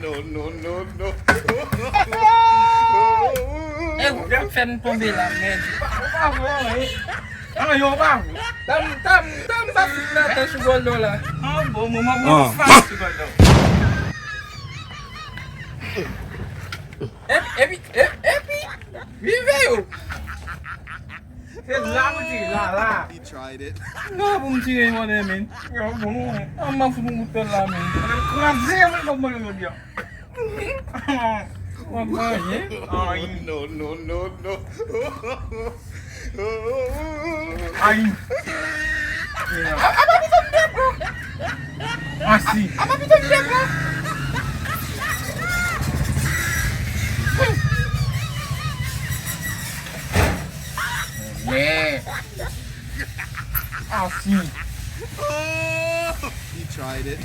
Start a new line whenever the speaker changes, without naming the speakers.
No.
Em fan con gì làm nghề ang ayo bang tam bak na ta siguro la bo mo fa siguro epi viveu la
He tried it.
nga bung sige mo namin nga bung ang mafumungutan namin kurang siya mo malulog yun wag ba ay
No.
ay apa bisa dia bro masih apa bisa dia bro asih
He tried it.